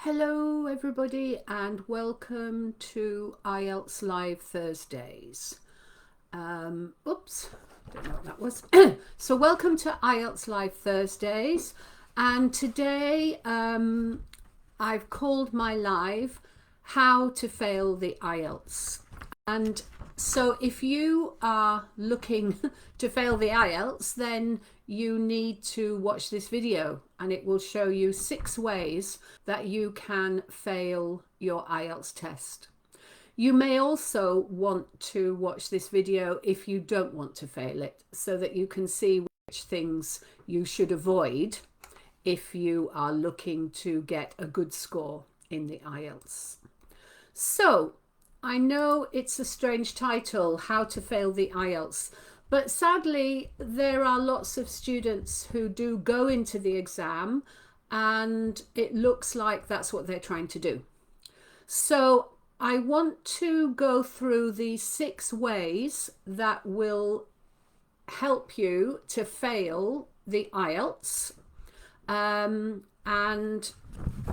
Hello everybody and welcome to IELTS Live Thursdays. Oops, don't know what that was. So welcome to IELTS Live Thursdays, and today I've called my live How to Fail the IELTS. And so if you are looking to fail the IELTS, then you need to watch this video, and it will show you 6 ways that you can fail your IELTS test. You may also want to watch this video if you don't want to fail it, so that you can see which things you should avoid if you are looking to get a good score in the IELTS. So I know it's a strange title, How to Fail the IELTS, but sadly there are lots of students who do go into the exam and it looks like that's what they're trying to do. So I want to go through these 6 ways that will help you to fail the IELTS, and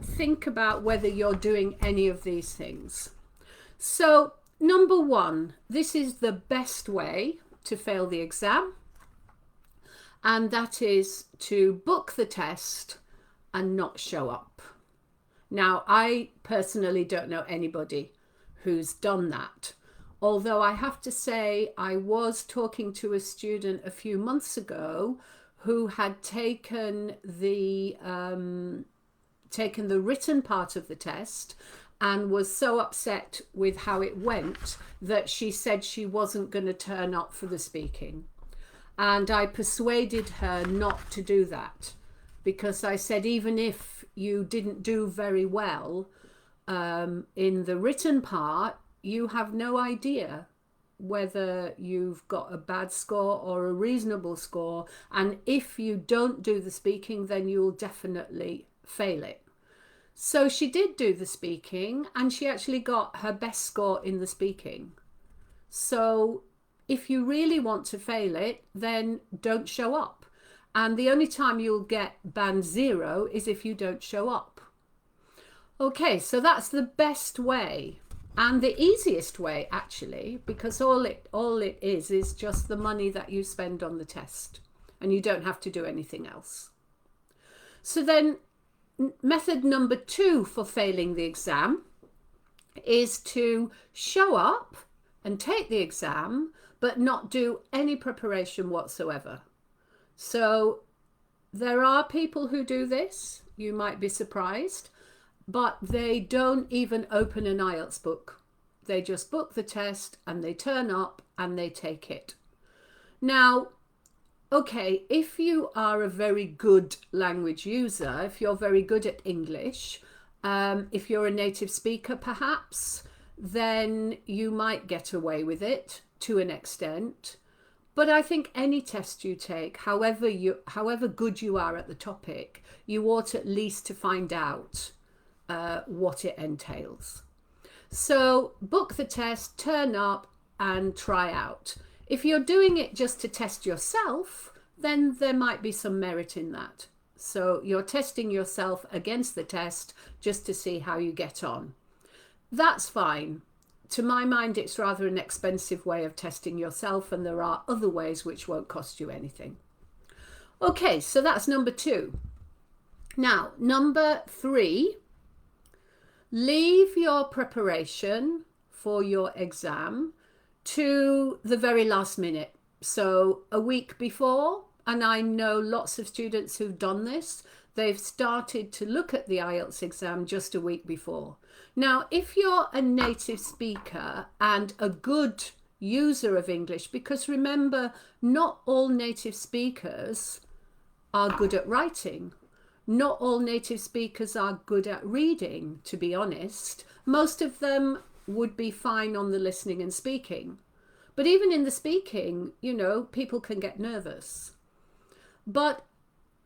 think about whether you're doing any of these things. So number 1, this is the best way to fail the exam, and that is to book the test and not show up. Now, I personally don't know anybody who's done that, although I have to say I was talking to a student a few months ago who had taken the written part of the test and was so upset with how it went that she said she wasn't going to turn up for the speaking. And I persuaded her not to do that, because I said, even if you didn't do very well in the written part, you have no idea whether you've got a bad score or a reasonable score. And if you don't do the speaking, then you'll definitely fail it. So she did do the speaking, and she actually got her best score in the speaking. So if you really want to fail it, then don't show up. And the only time you'll get band 0 is if you don't show up. Okay, so that's the best way and the easiest way, actually, because all it is just the money that you spend on the test, and you don't have to do anything else. So then method number 2 for failing the exam is to show up and take the exam but not do any preparation whatsoever. So there are people who do this, you might be surprised, but they don't even open an IELTS book. They just book the test and they turn up and they take it. Now, okay, if you are a very good language user, if you're very good at English, if you're a native speaker perhaps, then you might get away with it to an extent. But I think any test you take, however good you are at the topic, you ought at least to find out what it entails. So book the test, turn up and try out. If you're doing it just to test yourself, then there might be some merit in that. So you're testing yourself against the test just to see how you get on. That's fine. To my mind, it's rather an expensive way of testing yourself, and there are other ways which won't cost you anything. Okay, so that's number 2. Now, number 3, leave your preparation for your exam to the very last minute. So a week before, and I know lots of students who've done this, they've started to look at the IELTS exam just a week before. Now, if you're a native speaker and a good user of English, because remember, not all native speakers are good at writing. Not all native speakers are good at reading, to be honest. Most of them would be fine on the listening and speaking. But even in the speaking, you know, people can get nervous. But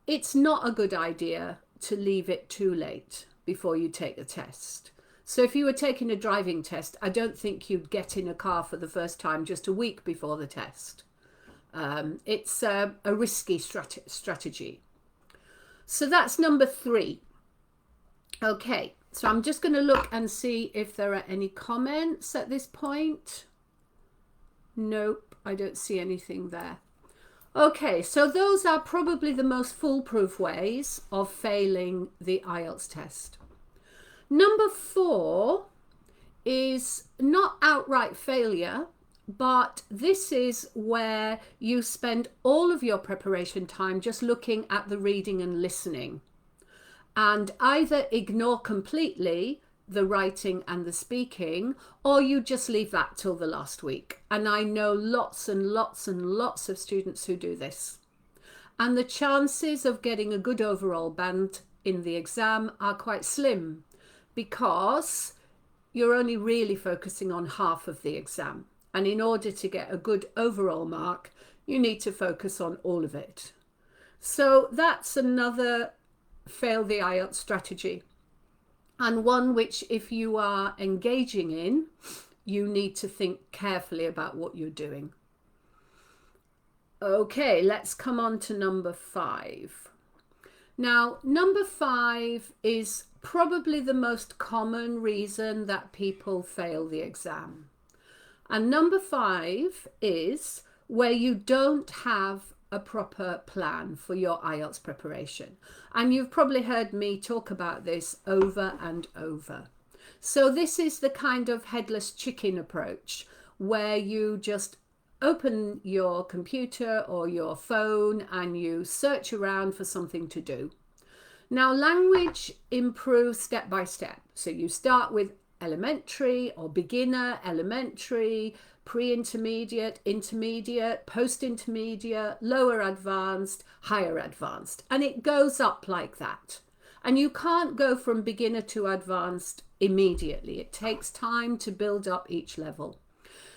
it's not a good idea to leave it too late before you take the test. So if you were taking a driving test, I don't think you'd get in a car for the first time just a week before the test. It's a risky strategy. So that's number 3. Okay, So I'm just going to look and see if there are any comments at this point. Nope, I don't see anything there. Okay, so those are probably the most foolproof ways of failing the IELTS test. Number 4 is not outright failure, but this is where you spend all of your preparation time just looking at the reading and listening, and either ignore completely the writing and the speaking, or you just leave that till the last week. And I know lots and lots and lots of students who do this. And the chances of getting a good overall band in the exam are quite slim, because you're only really focusing on half of the exam. And in order to get a good overall mark, you need to focus on all of it. So that's another fail the IELTS strategy, and one which, if you are engaging in, you need to think carefully about what you're doing. Okay, let's come on to number 5. Now, number 5 is probably the most common reason that people fail the exam. And number 5 is where you don't have a proper plan for your IELTS preparation. And you've probably heard me talk about this over and over. So this is the kind of headless chicken approach, where you just open your computer or your phone and you search around for something to do. Now, language improves step by step. So you start with elementary or beginner, elementary, pre-intermediate, intermediate, post-intermediate, lower advanced, higher advanced. And it goes up like that. And you can't go from beginner to advanced immediately. It takes time to build up each level.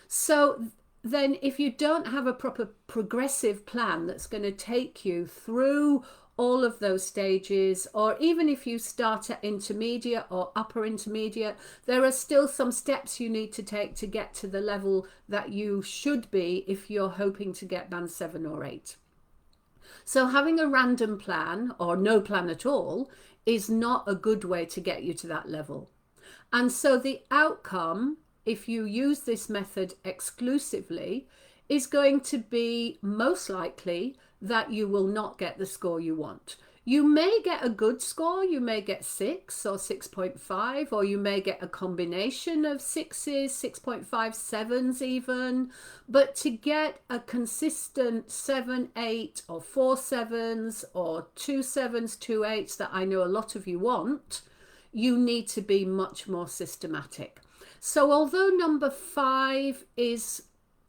So then if you don't have a proper progressive plan that's going to take you through all of those stages, or even if you start at intermediate or upper intermediate, there are still some steps you need to take to get to the level that you should be if you're hoping to get band 7 or 8. So having a random plan or no plan at all is not a good way to get you to that level. And so the outcome, if you use this method exclusively, is going to be most likely that you will not get the score you want. You may get a good score, you may get 6 or 6.5, or you may get a combination of 6s, 6.5, 7s even, but to get a consistent 7, 8 or 4 7s or 2 7s, 2 8s that I know a lot of you want, you need to be much more systematic. So although number 5 is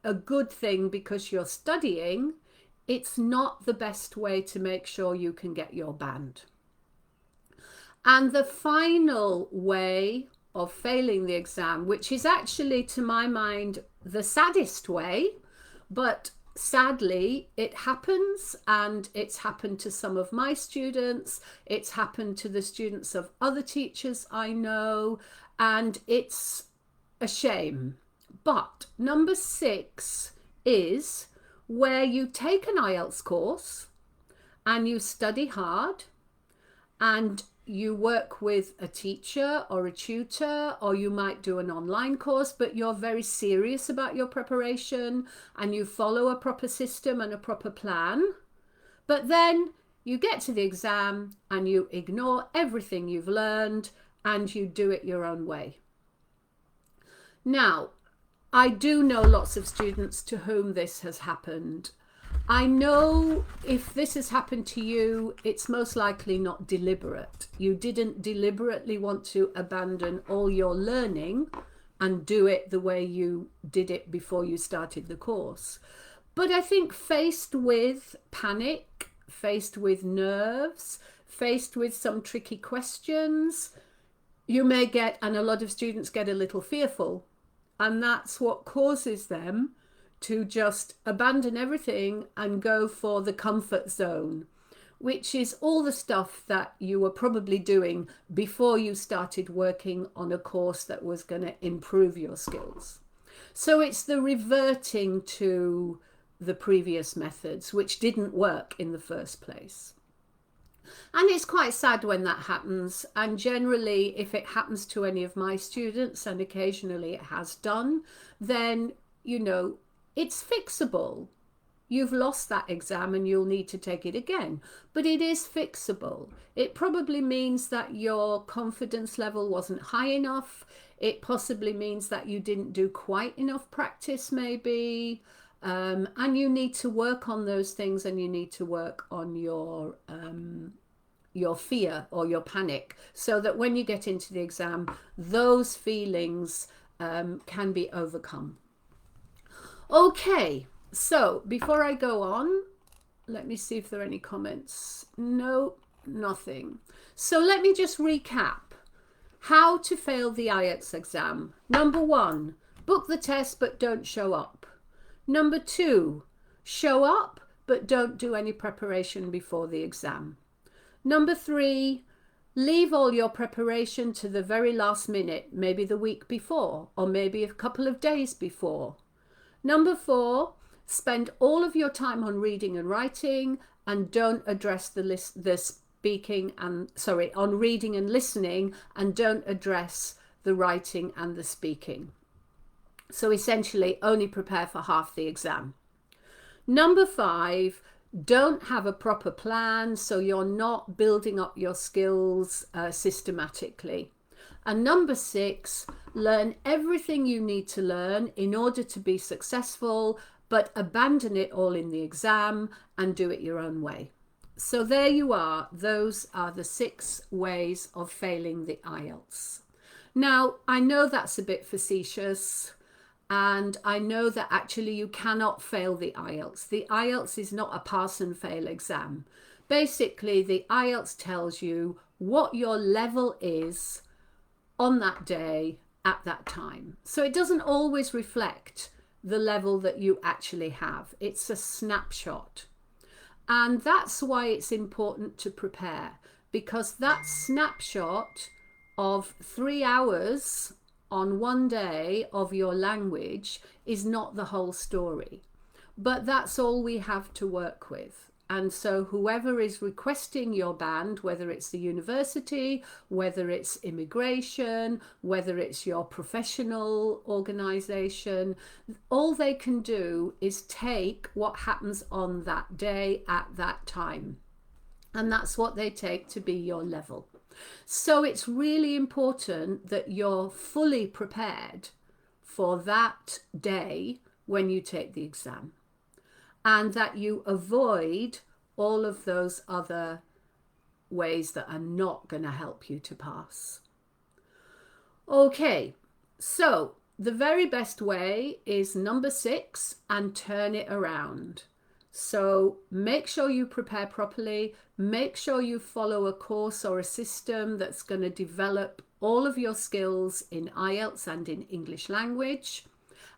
a good thing because you're studying, it's not the best way to make sure you can get your band. And the final way of failing the exam, which is actually, to my mind, the saddest way, but sadly it happens, and it's happened to some of my students, it's happened to the students of other teachers I know, and it's a shame. But number 6 is where you take an IELTS course and you study hard and you work with a teacher or a tutor, or you might do an online course, but you're very serious about your preparation and you follow a proper system and a proper plan. But then you get to the exam and you ignore everything you've learned and you do it your own way. Now, I do know lots of students to whom this has happened. I know if this has happened to you, it's most likely not deliberate. You didn't deliberately want to abandon all your learning and do it the way you did it before you started the course. But I think faced with panic, faced with nerves, faced with some tricky questions, you may get, and a lot of students get, a little fearful. And that's what causes them to just abandon everything and go for the comfort zone, which is all the stuff that you were probably doing before you started working on a course that was going to improve your skills. So it's the reverting to the previous methods, which didn't work in the first place. And it's quite sad when that happens. And generally, if it happens to any of my students, and occasionally it has done, then, you know, it's fixable. You've lost that exam and you'll need to take it again. But it is fixable. It probably means that your confidence level wasn't high enough. It possibly means that you didn't do quite enough practice, maybe. And you need to work on those things, and you need to work on your fear or your panic, so that when you get into the exam, those feelings can be overcome. Okay, so before I go on, let me see if there are any comments. No, nothing. So let me just recap how to fail the IELTS exam. Number 1, book the test but don't show up. Number 2, show up but don't do any preparation before the exam. Number 3, leave all your preparation to the very last minute, maybe the week before, or maybe a couple of days before. Number 4, spend all of your time on reading and writing, and don't address the speaking and, on reading and listening, and don't address the writing and the speaking. So essentially only prepare for half the exam. Number 5, don't have a proper plan, so you're not building up your skills systematically. And number 6, learn everything you need to learn in order to be successful, but abandon it all in the exam and do it your own way. So there you are. Those are the 6 ways of failing the IELTS. Now, I know that's a bit facetious, and I know that actually you cannot fail the IELTS. The IELTS is not a pass and fail exam. Basically, the IELTS tells you what your level is on that day at that time. So it doesn't always reflect the level that you actually have. It's a snapshot. And that's why it's important to prepare, because that snapshot of 3 hours on one day of your language is not the whole story. But that's all we have to work with. And so whoever is requesting your band, whether it's the university, whether it's immigration, whether it's your professional organization, all they can do is take what happens on that day at that time. And that's what they take to be your level. So it's really important that you're fully prepared for that day when you take the exam, and that you avoid all of those other ways that are not going to help you to pass. Okay, so the very best way is number 6, and turn it around. So make sure you prepare properly, make sure you follow a course or a system that's going to develop all of your skills in IELTS and in English language,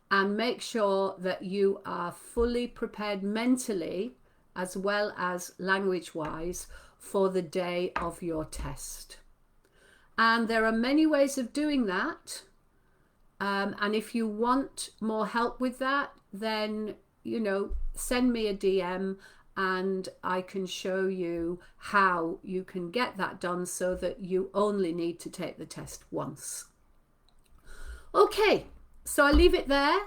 and make sure that you are fully prepared mentally as well as language-wise for the day of your test. And there are many ways of doing that, and if you want more help with that, then send me a DM and I can show you how you can get that done so that you only need to take the test once. Okay, so I leave it there.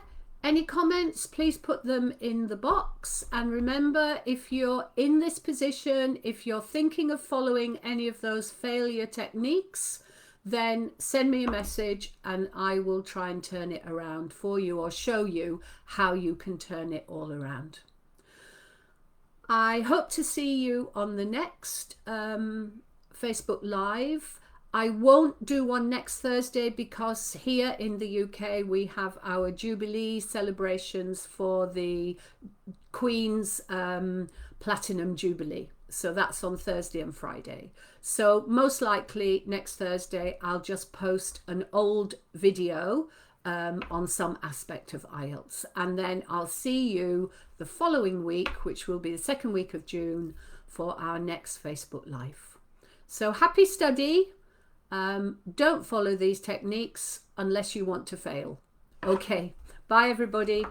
Any comments, please put them in the box. And remember, if you're in this position, if you're thinking of following any of those failure techniques, then send me a message and I will try and turn it around for you, or show you how you can turn it all around. I hope to see you on the next Facebook Live. I won't do one next Thursday because here in the UK we have our Jubilee celebrations for the Queen's Platinum Jubilee. So that's on Thursday and Friday. So most likely next Thursday I'll just post an old video on some aspect of IELTS, and then I'll see you the following week, which will be the second week of June, for our next Facebook Live. So happy study. Don't follow these techniques unless you want to fail. Okay, bye everybody.